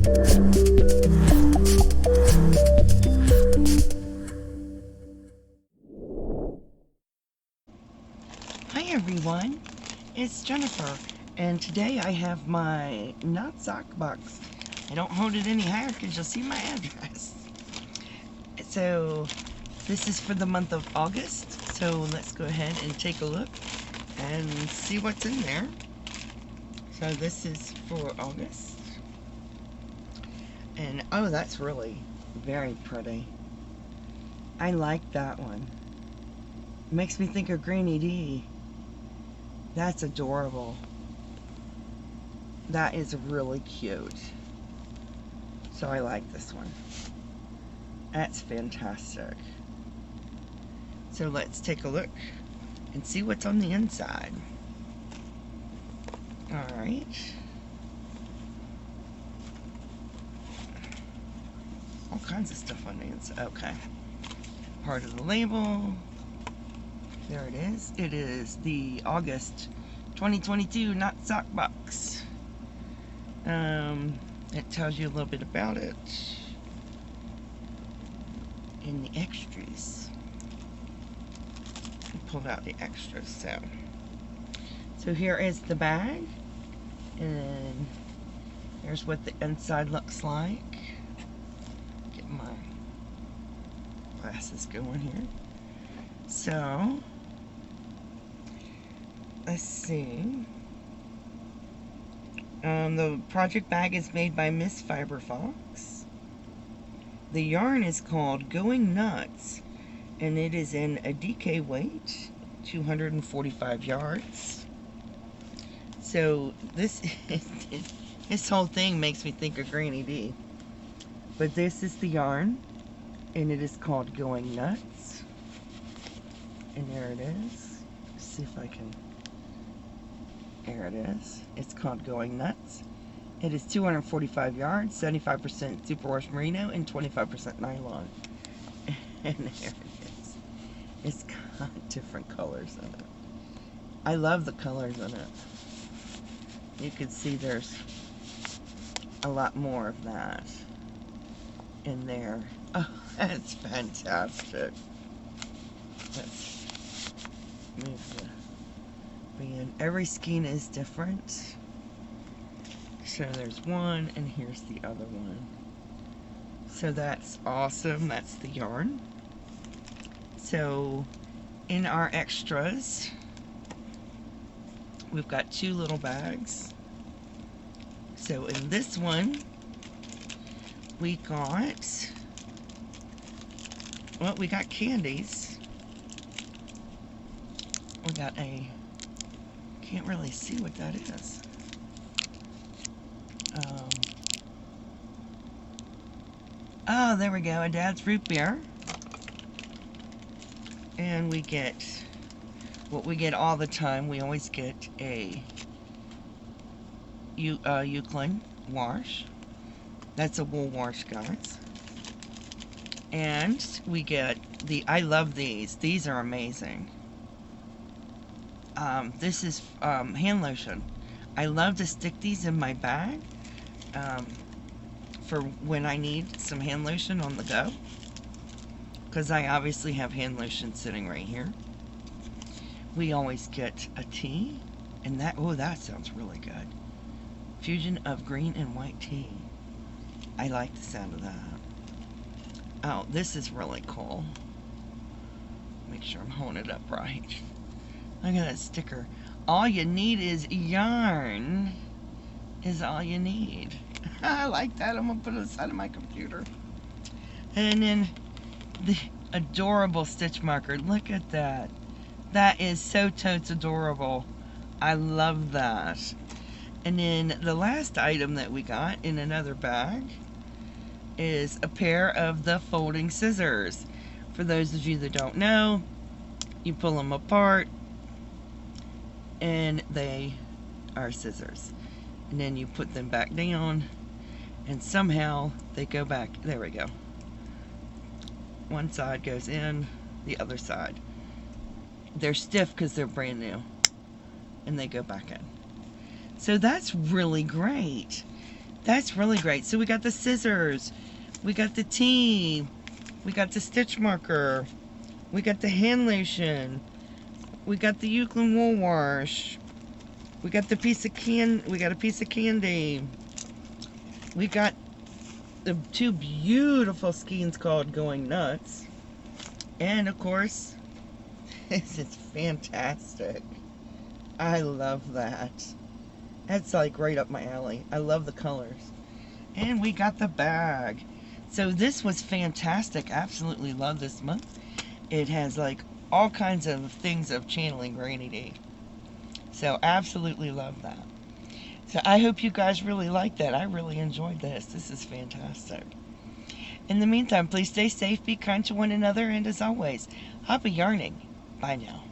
Hi everyone, it's Jennifer, and today I have my Not Sock Box. I don't hold it any higher because you'll see my address. So this is for the month of August, so let's go ahead and take a look and see what's in there. So this is for August, and oh, that's really very pretty. I like that one. It makes me think of JeannieTea. That's adorable. That is really cute. So I like this one. That's fantastic. So let's take a look and see what's on the inside. Alright. All kinds of stuff on the inside. Okay. Part of the label. There it is. It is the August 2022 Not Sock Box. It tells you a little bit about it in the extras. I pulled out the extras, so here is the bag, and here's what the inside looks like. Get my glasses going here. So let's see. The project bag is made by Miss Fiber Fox. The yarn is called Going Nuts, and it is in a DK weight, 245 yards. So this this whole thing makes me think of JeannieTea. But this is the yarn, and it is called Going Nuts. And there it is. Let's see if I can. There it is. It's called Going Nuts. It is 245 yards, 75% superwash merino, and 25% nylon. And there it is. It's got different colors in it. I love the colors in it. You can see there's a lot more of that in there. Oh, that's fantastic. Let's move the band. Every skein is different. So there's one, and here's the other one. So that's awesome. That's the yarn. So in our extras, we've got two little bags. So in this one, we got, well, we got candies. We got a, can't really see what that is. Oh, there we go, a Dad's root beer. And we get what we get all the time. We always get a Euclid wash. That's a wool wash, guys. And we get the, I love these. These are amazing. This is hand lotion. I love to stick these in my bag for when I need some hand lotion on the go, because I obviously have hand lotion sitting right here. We always get a tea, and that, oh, that sounds really good. Fusion of green and white tea. I like the sound of that. Oh, this is really cool. Make sure I'm holding it up right. Look at that sticker. All you need is yarn. Is all you need. I like that. I'm gonna put it on the side of my computer. And then the adorable stitch marker. Look at that. That is so totes adorable. I love that. And then the last item that we got in another bag is a pair of the folding scissors. For those of you that don't know, you pull them apart and they are scissors. And then you put them back down and somehow they go back. There we go. One side goes in, the other side. They're stiff because they're brand new. And they go back in. So that's really great. That's really great. So we got the scissors, we got the tea, we got the stitch marker, we got the hand lotion, we got the Euclid wool wash, we got the piece of we got a piece of candy, we got the two beautiful skeins called Going Nuts, and of course, this is fantastic. I love that. That's like right up my alley. I love the colors. And we got the bag. So this was fantastic. Absolutely love this month. It has like all kinds of things of channeling Granny D. So absolutely love that. So I hope you guys really like that. I really enjoyed this. This is fantastic. In the meantime, please stay safe, be kind to one another, and as always, happy yarning. Bye now.